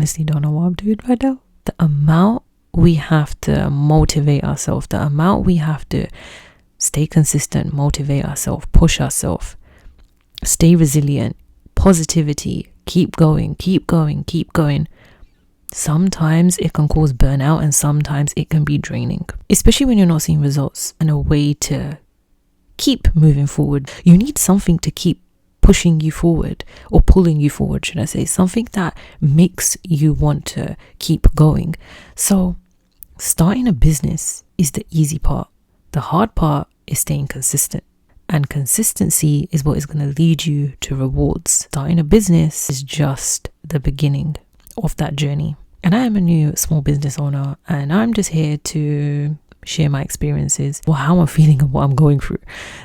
honestly don't know what I'm doing right now. The amount we have to motivate ourselves, the amount we have to stay consistent, motivate ourselves, push ourselves, stay resilient, positivity, keep going. Sometimes it can cause burnout and sometimes it can be draining, especially when you're not seeing results and a way to keep moving forward. You need something to keep pushing you forward, or pulling you forward, should I say, something that makes you want to keep going. So starting a business is the easy part. The hard part is staying consistent. And consistency is what is going to lead you to rewards. Starting a business is just the beginning of that journey. And I am a new small business owner, and I'm just here to share my experiences, or how I'm feeling and what I'm going through.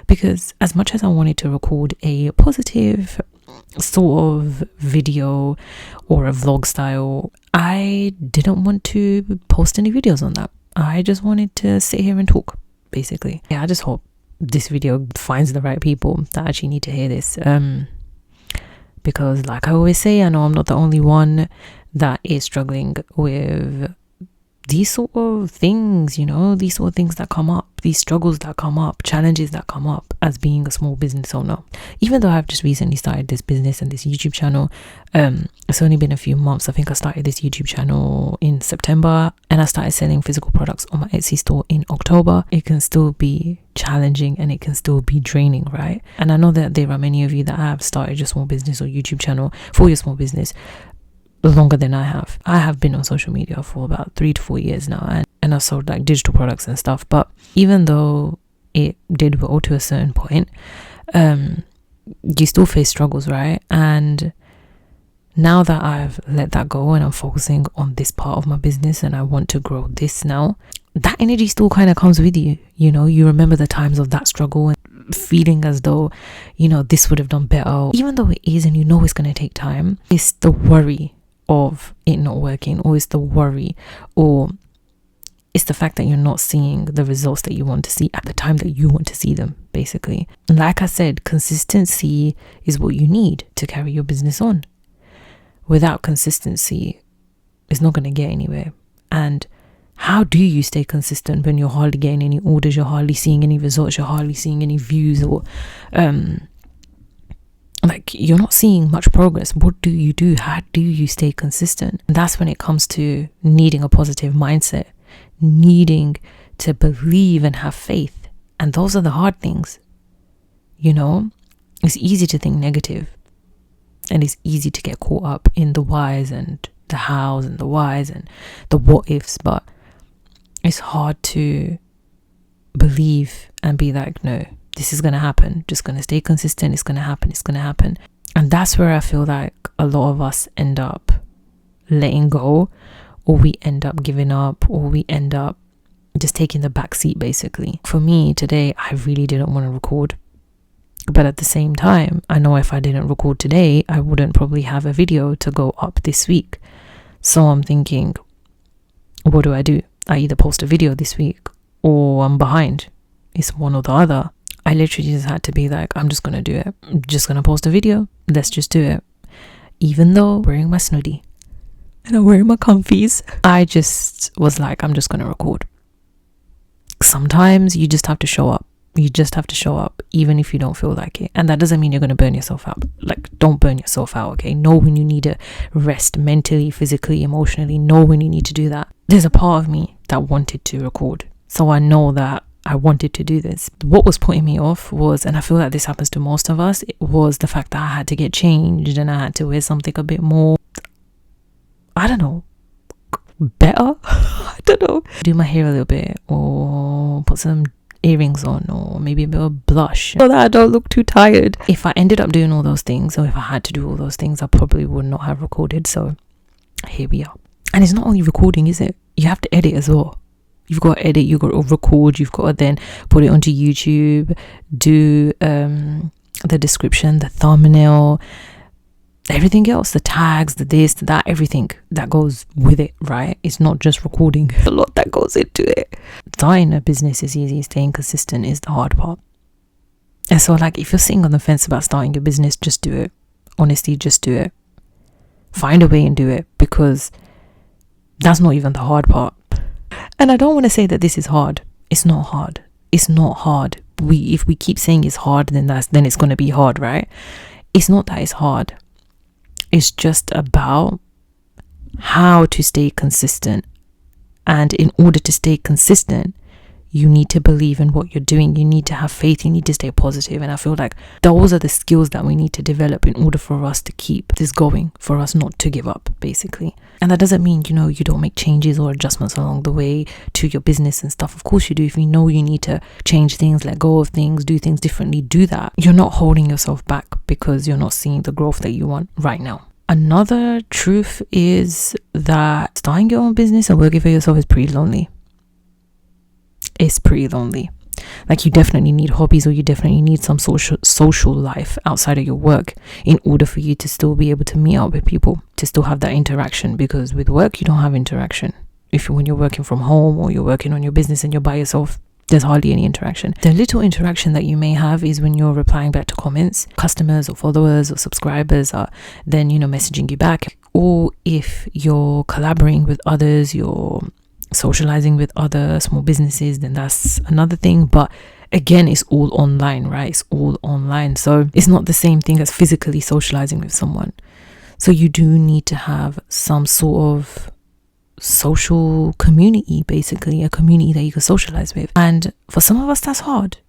Because as much as I wanted to record a positive sort of video or a vlog style, I didn't want to post any videos on that. I just wanted to sit here and talk, basically. Yeah, I just hope this video finds the right people that actually need to hear this. Because like I always say, I know I'm not the only one that is struggling with these sort of things, these sort of things that come up, these struggles that come up, challenges that come up as being a small business owner. Even though I've just recently started this business and this YouTube channel, it's only been a few months. I think I started this YouTube channel in September and I started selling physical products on my Etsy store in October. It can still be challenging and it can still be draining, right? And I know that there are many of you that have started your small business or YouTube channel for your small business longer than I have. I have been on social media for about 3 to 4 years now, and I've sold like digital products and stuff. But even though it did well to a certain point, you still face struggles, right? And now that I've let that go and I'm focusing on this part of my business and I want to grow this now, that energy still kind of comes with you. You remember the times of that struggle and feeling as though, this would have done better. Even though it is, and it's going to take time, it's the worry of it not working, or it's the worry, or it's the fact that you're not seeing the results that you want to see at the time that you want to see them, basically. And like I said, consistency is what you need to carry your business on. Without consistency, it's not going to get anywhere. And how do you stay consistent when you're hardly getting any orders, you're hardly seeing any results, you're hardly seeing any views, or you're not seeing much progress? What do you do? How do you stay consistent? And that's when it comes to needing a positive mindset, needing to believe and have faith. And those are the hard things. It's easy to think negative, and it's easy to get caught up in the whys and the hows and the whys and the what ifs, but it's hard to believe and be like, no, this is going to happen. Just going to stay consistent. It's going to happen. And that's where I feel like a lot of us end up letting go, or we end up giving up, or we end up just taking the back seat, basically. For me today, I really didn't want to record. But at the same time, I know if I didn't record today, I wouldn't probably have a video to go up this week. So I'm thinking, what do? I either post a video this week or I'm behind. It's one or the other. I literally just had to be like, I'm just going to do it. I'm just going to post a video. Let's just do it. Even though I'm wearing my snooty and I'm wearing my comfies, I just was like, I'm just going to record. Sometimes you just have to show up. Even if you don't feel like it. And that doesn't mean you're going to burn yourself out. Don't burn yourself out, okay? Know when you need to rest mentally, physically, emotionally. Know when you need to do that. There's a part of me that wanted to record. So I know that I wanted to do this. What was putting me off was, and I feel like this happens to most of us, it was the fact that I had to get changed and I had to wear something a bit more, I don't know, better. I don't know. Do my hair a little bit, or put some earrings on, or maybe a bit of blush so that I don't look too tired. If I ended up doing all those things, or if I had to do all those things, I probably would not have recorded. So here we are. And it's not only recording, is it? You have to edit as well. You've got to edit, you've got to record, you've got to then put it onto YouTube, do the description, the thumbnail, everything else, the tags, the this, the that, everything that goes with it, right? It's not just recording. A lot that goes into it. Starting a business is easy. Staying consistent is the hard part. And so if you're sitting on the fence about starting your business, just do it. Honestly, just do it. Find a way and do it, because that's not even the hard part. And I don't want to say that this is hard. It's not hard. It's not hard. If we keep saying it's hard, then it's going to be hard, right? It's not that it's hard. It's just about how to stay consistent. And in order to stay consistent, you need to believe in what you're doing. You need to have faith. You need to stay positive. And I feel like those are the skills that we need to develop in order for us to keep this going, for us not to give up, basically. And that doesn't mean, you don't make changes or adjustments along the way to your business and stuff. Of course you do. If you know you need to change things, let go of things, do things differently, do that. You're not holding yourself back because you're not seeing the growth that you want right now. Another truth is that starting your own business and working for yourself is pretty lonely. It's pretty lonely. Like, you definitely need hobbies, or you definitely need some social life outside of your work in order for you to still be able to meet up with people, to still have that interaction, because with work you don't have interaction. When you're working from home or you're working on your business and you're by yourself, there's hardly any interaction. The little interaction that you may have is when you're replying back to comments. Customers or followers or subscribers are then messaging you back, or if you're collaborating with others, you're socializing with other small businesses, then that's another thing. But again, it's all online, right? It's all online, so it's not the same thing as physically socializing with someone. So you do need to have some sort of social community, basically a community that you can socialize with. And for some of us that's hard,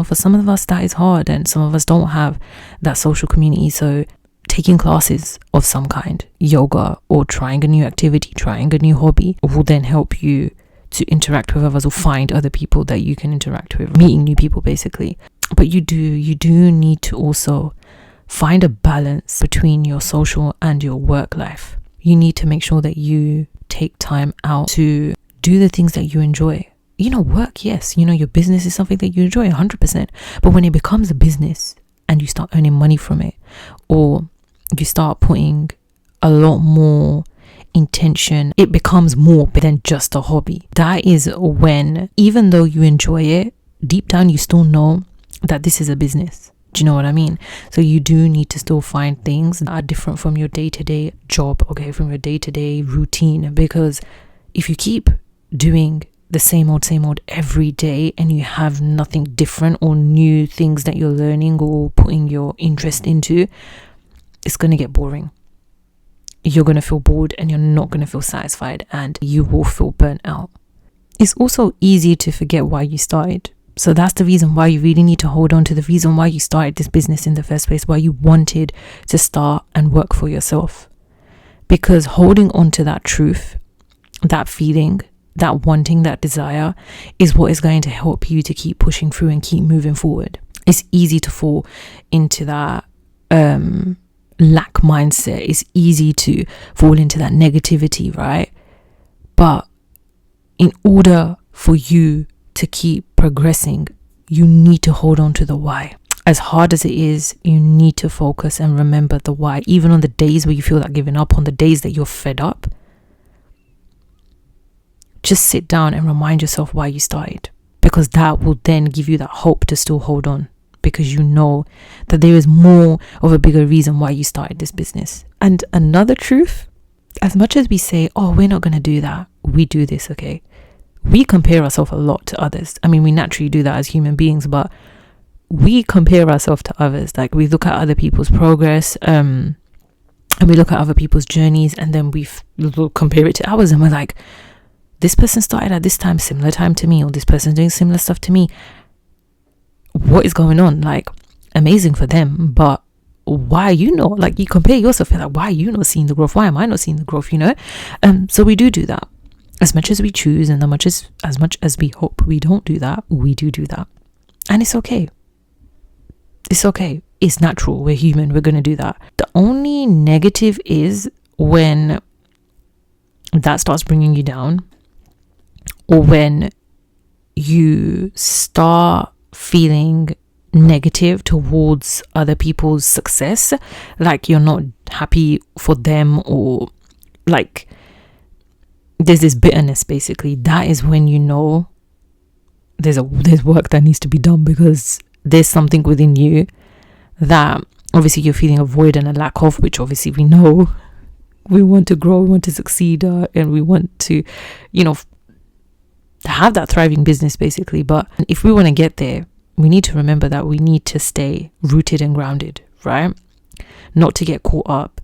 for some of us that is hard, and some of us don't have that social community. So taking classes of some kind, yoga, or trying a new activity, trying a new hobby, will then help you to interact with others or find other people that you can interact with, meeting new people, basically. But you do need to also find a balance between your social and your work life. You need to make sure that you take time out to do the things that you enjoy. Work, yes, your business is something that you enjoy 100%. But when it becomes a business and you start earning money from it, or you start putting a lot more intention, it becomes more than just a hobby. That is when, even though you enjoy it, deep down you still know that this is a business. Do you know what I mean? So you do need to still find things that are different from your day-to-day job, okay, from your day-to-day routine. Because if you keep doing the same old every day, and you have nothing different or new things that you're learning or putting your interest into, it's going to get boring. You're going to feel bored, and you're not going to feel satisfied, and you will feel burnt out. It's also easy to forget why you started. So that's the reason why you really need to hold on to the reason why you started this business in the first place, why you wanted to start and work for yourself. Because holding on to that truth, that feeling, that wanting, that desire, is what is going to help you to keep pushing through and keep moving forward. It's easy to fall into that lack mindset. It's easy to fall into that negativity, right? But in order for you to keep progressing, you need to hold on to the why. As hard as it is, you need to focus and remember the why. Even on the days where you feel like giving up, on the days that you're fed up, just sit down and remind yourself why you started, because that will then give you that hope to still hold on, because you know that there is more of a bigger reason why you started this business. And another truth, as much as we say, oh, we're not going to do that, we do this, okay? We compare ourselves a lot to others. I mean, we naturally do that as human beings, but we compare ourselves to others. Like, we look at other people's progress, and we look at other people's journeys, and then we compare it to ours, and we're like, this person started at this time, similar time to me, or this person's doing similar stuff to me. What is going on? Like, amazing for them, but why are you not? Like, you compare yourself, and like, why are you not seeing the growth? Why am I not seeing the growth? So we do that. As much as we choose, and as much as we hope we don't do that, we do that. And it's okay. It's okay. It's natural. We're human. We're going to do that. The only negative is when that starts bringing you down, or when you start feeling negative towards other people's success, like you're not happy for them, or like there's this bitterness, basically. That is when you know there's work that needs to be done, because there's something within you that obviously you're feeling a void and a lack of, which obviously we know We want to grow, we want to succeed, and we want to, have that thriving business basically. But if we want to get there, we need to remember that we need to stay rooted and grounded, right? Not to get caught up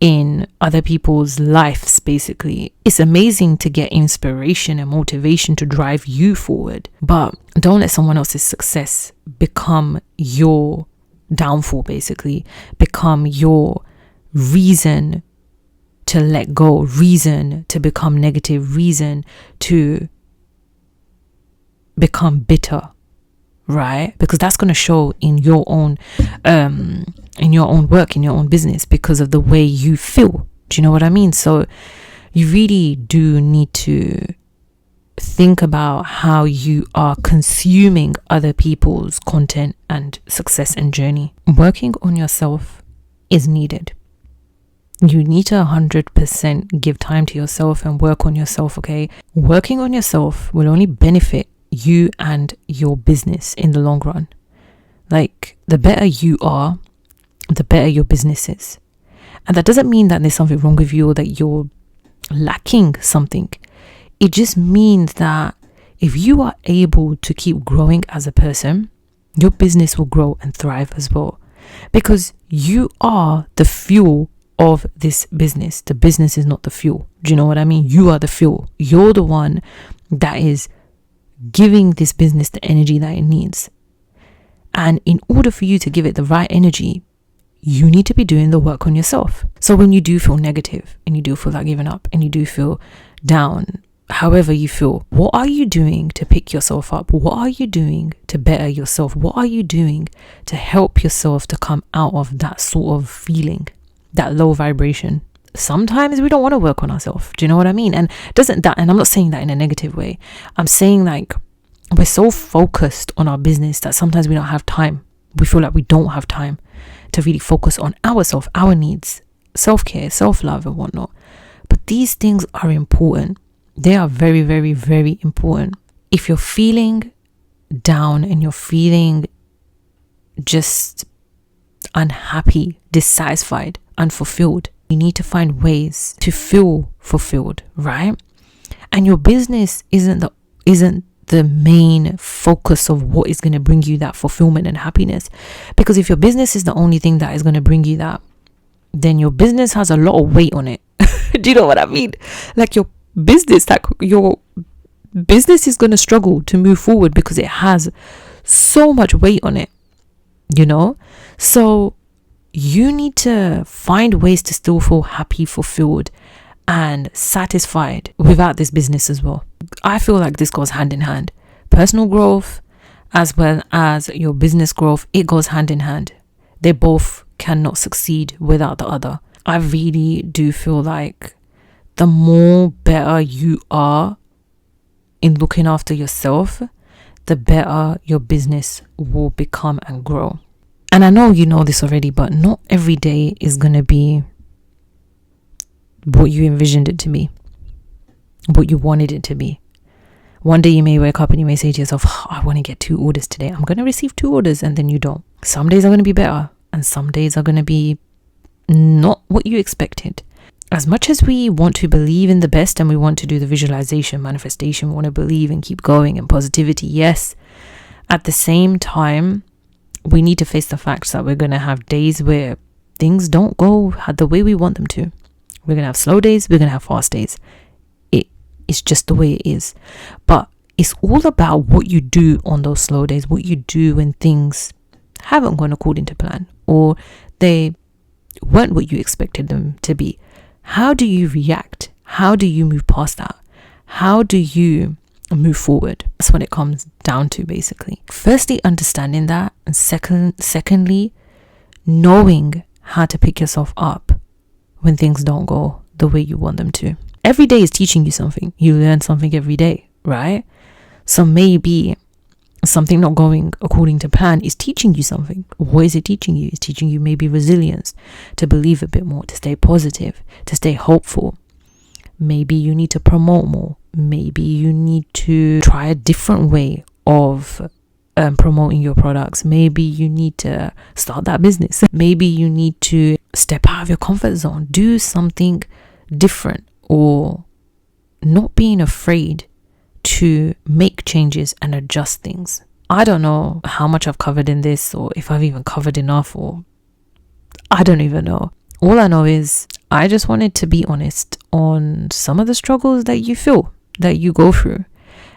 in other people's lives basically. It's amazing to get inspiration and motivation to drive you forward, but don't let someone else's success become your downfall basically, become your reason to let go, reason to become negative, reason to become bitter, right? Because that's going to show in your own work, in your own business, because of the way you feel. Do you know what I mean? So you really do need to think about how you are consuming other people's content and success and journey. Working on yourself is needed. You need to 100% give time to yourself and work on yourself, okay? Working on yourself will only benefit you and your business in the long run. Like, the better you are, the better your business is. And that doesn't mean that there's something wrong with you or that you're lacking something. It just means that if you are able to keep growing as a person, your business will grow and thrive as well. Because you are the fuel of this business. The business is not the fuel. Do you know what I mean? You are the fuel. You're the one that is giving this business the energy that it needs. And in order for you to give it the right energy, you need to be doing the work on yourself. So when you do feel negative and you do feel like giving up and you do feel down, however you feel, what are you doing to pick yourself up? What are you doing to better yourself? What are you doing to help yourself to come out of that sort of feeling, that low vibration? Sometimes we don't want to work on ourselves. Do you know what I mean? And I'm not saying that in a negative way. I'm saying like we're so focused on our business that sometimes we don't have time. We feel like we don't have time to really focus on ourselves, our needs, self-care, self-love and whatnot. But these things are important. They are very, very, very important. If you're feeling down and you're feeling just unhappy, dissatisfied, unfulfilled, you need to find ways to feel fulfilled, right? And your business isn't the main focus of what is going to bring you that fulfillment and happiness. Because if your business is the only thing that is going to bring you that, then your business has a lot of weight on it. Do you know what I mean? Like your business is going to struggle to move forward because it has so much weight on it, So you need to find ways to still feel happy, fulfilled and satisfied without this business as well. I feel like this goes hand in hand. Personal growth as well as your business growth, it goes hand in hand. They both cannot succeed without the other. I really do feel like the more better you are in looking after yourself, the better your business will become and grow. And I know you know this already, but not every day is going to be what you envisioned it to be, what you wanted it to be. One day you may wake up and you may say to yourself, I want to get 2 orders today. I'm going to receive 2 orders, and then you don't. Some days are going to be better and some days are going to be not what you expected. As much as we want to believe in the best and we want to do the visualization, manifestation, we want to believe and keep going and positivity, yes. At the same time, we need to face the facts that we're going to have days where things don't go the way we want them to. We're going to have slow days, we're going to have fast days. It's just the way it is. But it's all about what you do on those slow days, what you do when things haven't gone according to plan or they weren't what you expected them to be. How do you react? How do you move past that? How do you move forward? That's what it comes down to, basically. Firstly, understanding that, and secondly, knowing how to pick yourself up when things don't go the way you want them to. Every day is teaching you something. You learn something every day, right? So maybe something not going according to plan is teaching you something. What is it teaching you? It's teaching you maybe resilience, to believe a bit more, to stay positive, to stay hopeful. Maybe you need to promote more. Maybe you need to try a different way of promoting your products. Maybe you need to start that business. Maybe you need to step out of your comfort zone, do something different, or not being afraid to make changes and adjust things. I don't know how much I've covered in this, or if I've even covered enough, or I don't even know. All I know is I just wanted to be honest on some of the struggles that you feel, that you go through.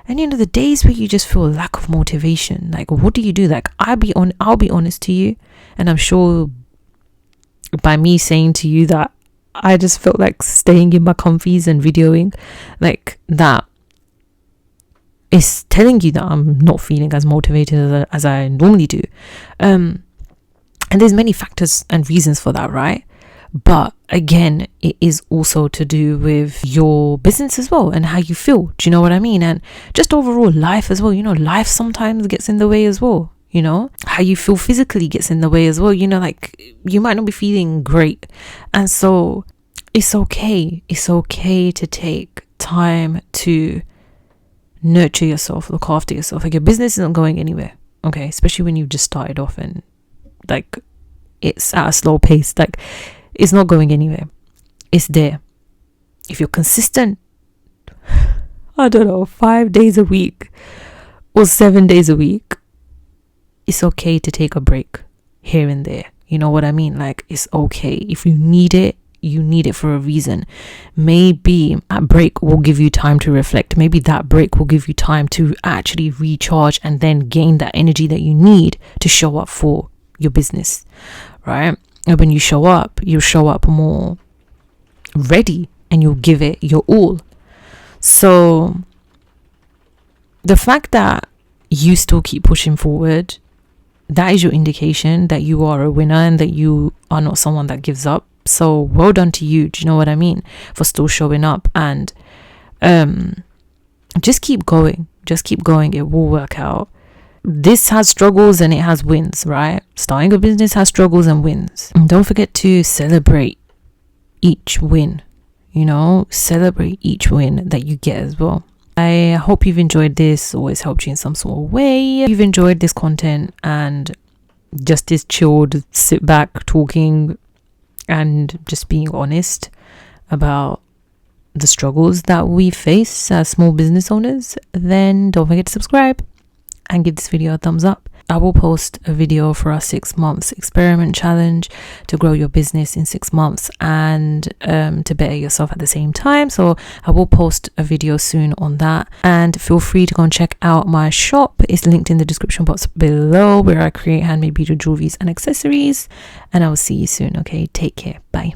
And the days where you just feel a lack of motivation, like what do you do? Like I'll be honest to you, and I'm sure by me saying to you that I just felt like staying in my comfies and videoing, like that is telling you that I'm not feeling as motivated as I normally do. And there's many factors and reasons for that, right? But again, it is also to do with your business as well and how you feel. Do you know what I mean? And just overall life as well. Life sometimes gets in the way as well. How you feel physically gets in the way as well. Like you might not be feeling great. And so it's okay. It's okay to take time to nurture yourself, look after yourself. Like your business isn't going anywhere. Okay. Especially when you've just started off and like it's at a slow pace. Like it's not going anywhere. It's there. If you're consistent, I don't know, 5 days a week or 7 days a week, it's okay to take a break here and there. You know what I mean? Like it's okay. If you need it, you need it for a reason. Maybe that break will give you time to reflect. Maybe that break will give you time to actually recharge and then gain that energy that you need to show up for your business, right? And when you show up, you'll show up more ready and you'll give it your all. So the fact that you still keep pushing forward, that is your indication that you are a winner and that you are not someone that gives up. So well done to you. Do you know what I mean? For still showing up, and just keep going. Just keep going. It will work out. This has struggles and it has wins, right? Starting a business has struggles and wins. And don't forget to celebrate each win. Celebrate each win that you get as well. I hope you've enjoyed this, or it's helped you in some sort of way. If you've enjoyed this content and just this chilled, sit back, talking and just being honest about the struggles that we face as small business owners, then don't forget to subscribe and give this video a thumbs up. I will post a video for our 6 months experiment challenge to grow your business in 6 months and to better yourself at the same time. So I will post a video soon on that, and feel free to go and check out my shop. It's linked in the description box below, where I create handmade beauty jewelries and accessories, and I will see you soon. Okay, take care. Bye.